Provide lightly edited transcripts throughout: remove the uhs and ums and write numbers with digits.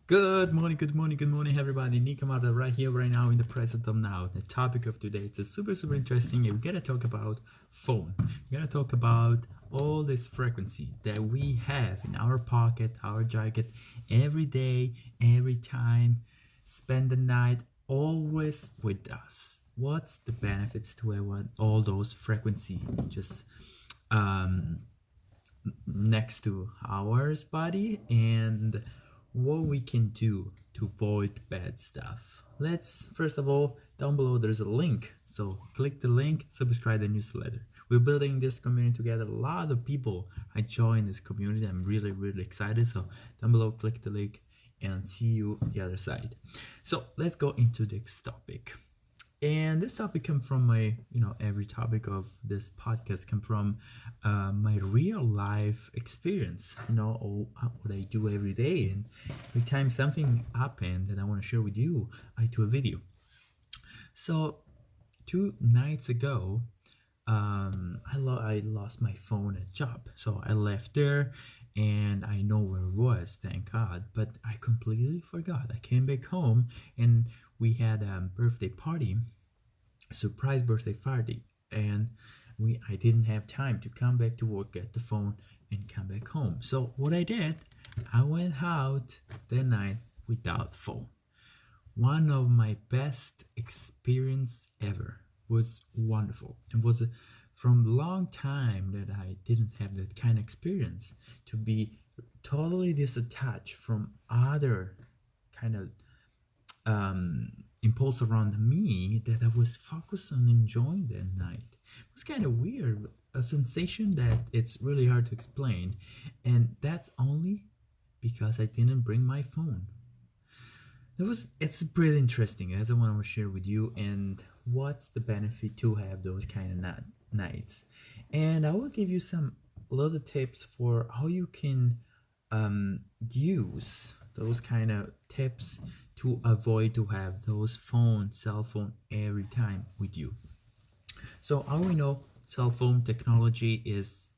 Good morning, everybody. Camarda right here, right now, in the present of now. The topic of today, it's a super interesting. We're gonna talk about phone. We're gonna talk about all this frequency that we have in our pocket, our jacket, every day, every time, spend the night, always with us. What's the benefits to everyone? All those frequency just um, next to our body and what we can do to avoid bad stuff. Let's first of all, down below there's a link, so click the link, subscribe the newsletter. We're building this community together. A lot of people are joining this community. I'm really excited. So down below, click the link and see you on the other side. So let's go into this topic. And this topic comes from my, every topic of this podcast come from my real life experience, what I do every day. And every time something happened that I want to share with you, I do a video. So 2 nights ago, I lost my phone at job. So I left there and I know where it was, thank God, but I completely forgot. I came back home and we had a birthday party, surprise birthday party, and I didn't have time to come back to work, get the phone, and come back home. So what I did, I went out that night without phone. One of my best experience ever. Was wonderful. It was from a long time that I didn't have that kind of experience, to be totally disattached from other kind of impulse around me, that I was focused on enjoying that night. It was kind of weird, a sensation that it's really hard to explain, and that's only because I didn't bring my phone. It's pretty interesting, as I want to share with you, and what's the benefit to have those kind of nights. And I will give you some little tips for how you can use those kind of tips to avoid to have those cell phone every time with you. So how we know cell phone technology is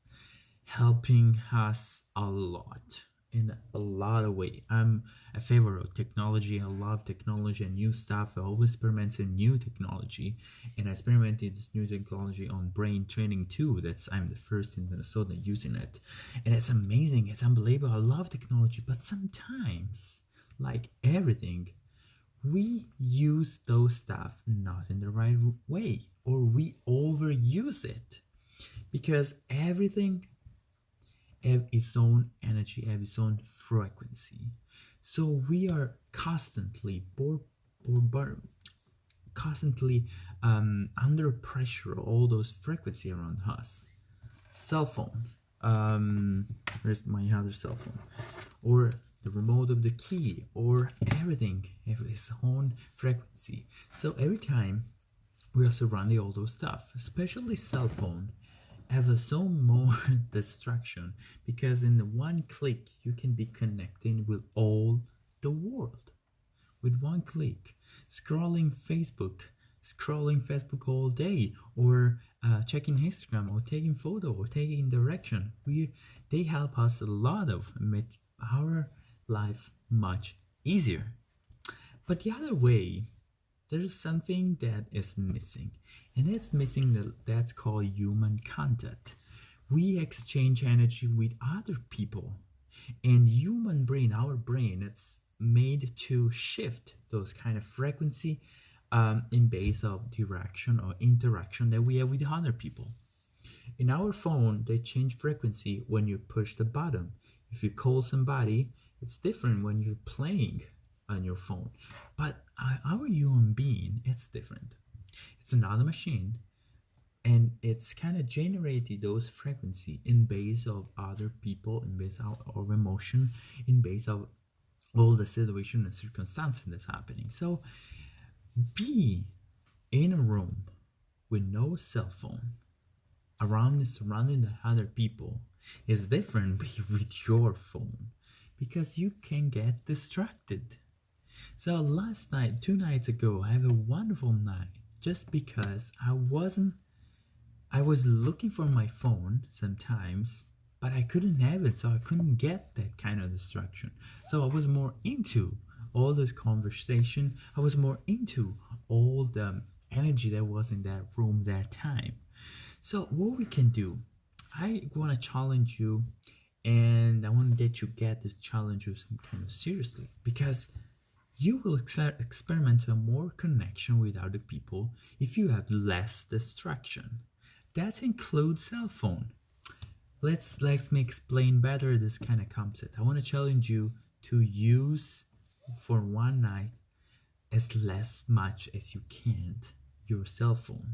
helping us a lot, in a lot of ways. I'm a favor of technology. I love technology and new stuff. I always experiment in new technology, and I experimented this new technology on brain training too. I'm the first in Minnesota using it, and it's amazing. It's unbelievable. I love technology, but sometimes, like everything, we use those stuff not in the right way, or we overuse it, because everything have its own energy, have its own frequency. So we are constantly under pressure of all those frequency around us. Cell phone, where's my other cell phone, or the remote of the key, or everything have its own frequency. So every time we are surrounding all those stuff, especially cell phone, have so more distraction, because in the one click you can be connecting with all the world with one click. Scrolling Facebook all day, or checking Instagram, or taking photo, or taking direction, they help us a lot of make our life much easier. But the other way, there's something that is missing, and it's missing that's called human contact. We exchange energy with other people, and human brain, our brain, it's made to shift those kind of frequency in base of direction or interaction that we have with other people. In our phone, they change frequency when you push the button. If you call somebody, it's different when you're playing on your phone. But our human being, it's different. It's another machine, and it's kind of generated those frequency in base of other people, in base of emotion, in base of all the situation and circumstances that's happening. So be in a room with no cell phone around, surrounding the other people, is different with your phone, because you can get distracted. So last night, 2 nights ago, I have a wonderful night, just because I was looking for my phone sometimes, but I couldn't have it, so I couldn't get that kind of distraction. So I was more into all this conversation. I was more into all the energy that was in that room that time. So what we can do, I want to challenge you, and I want that you get this challenge with some kind of seriously, because you will experiment a more connection with other people if you have less distraction. That includes cell phone. Let me explain better this kind of concept. I want to challenge you to use for one night as much as you can your cell phone.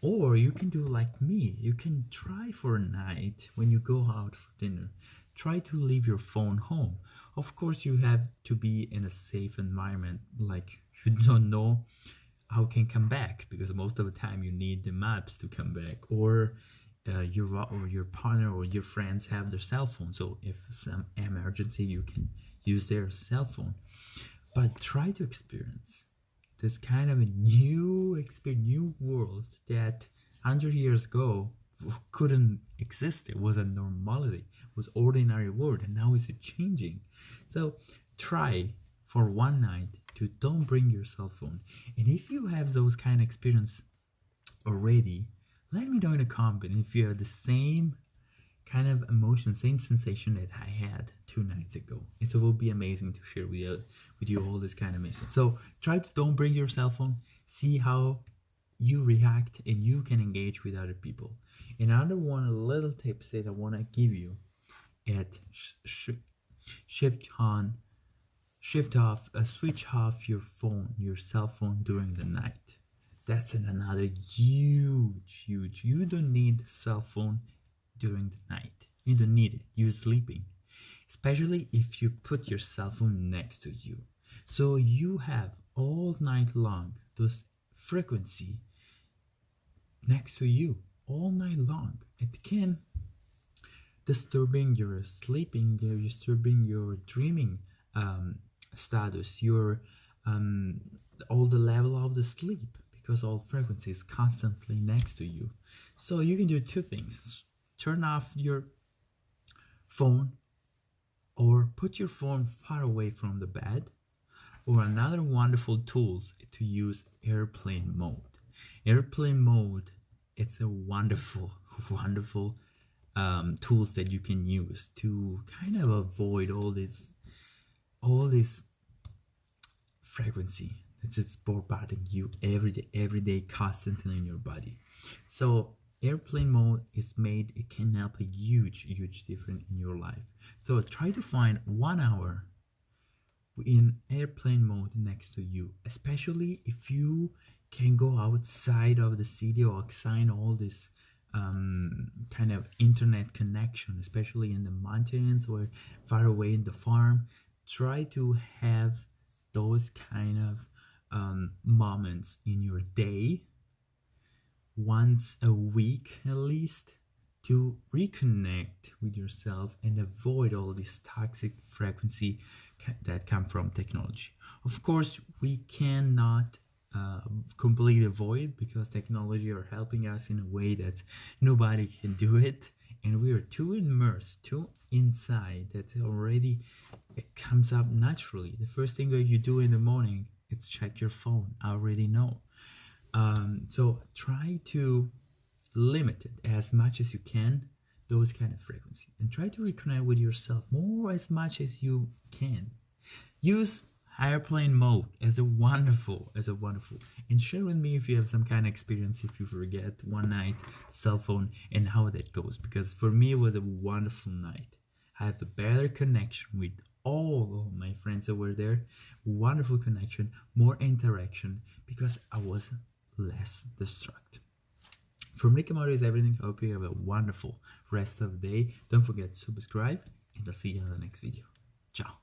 Or you can do like me. You can try for a night when you go out for dinner. Try to leave your phone home. Of course, you have to be in a safe environment, like you don't know how can come back, because most of the time you need the maps to come back, or your partner or your friends have their cell phone, so if some emergency you can use their cell phone. But try to experience this kind of a new world that 100 years ago couldn't exist. It was a normality, it was ordinary world, and now it's changing. So try for one night to don't bring your cell phone. And if you have those kind of experience already, let me know in the comment if you have the same kind of emotion, same sensation that I had 2 nights ago. It will be amazing to share with you all this kind of message. So try to don't bring your cell phone. See how you react, and you can engage with other people. Another one little tips that I want to give you at switch off your cell phone during the night. That's another huge. You don't need cell phone during the night. You don't need it. You're sleeping, especially if you put your cell phone next to you. So you have all night long those frequency next to you all night long. It can disturbing your sleeping, disturbing your dreaming status, your all the level of the sleep, because all frequency is constantly next to you. So you can do 2 things: turn off your phone, or put your phone far away from the bed. Or another wonderful tools to use airplane mode. Airplane mode, it's a wonderful tools that you can use to kind of avoid all this frequency that's bombarding you every day constantly in your body. So airplane mode is made, it can help a huge difference in your life. So try to find 1 hour in airplane mode next to you, especially if you can go outside of the city or outside all this kind of internet connection, especially in the mountains or far away in the farm. Try to have those kind of moments in your day, once a week at least, to reconnect with yourself and avoid all this toxic frequency that come from technology. Of course, we cannot completely avoid, because technology are helping us in a way that nobody can do it, and we are too immersed, too inside, that already it comes up naturally. The first thing that you do in the morning is check your phone. I already know. So try to limit it as much as you can, those kind of frequency, and try to reconnect with yourself more as much as you can. Use airplane mode as a wonderful, and share with me if you have some kind of experience, if you forget one night cell phone and how that goes, because for me it was a wonderful night. I have a better connection with all of my friends that were there, wonderful connection, more interaction, because I was less distracted. From me, Camarda is everything. I hope you have a wonderful rest of the day. Don't forget to subscribe, and I'll see you in the next video. Ciao.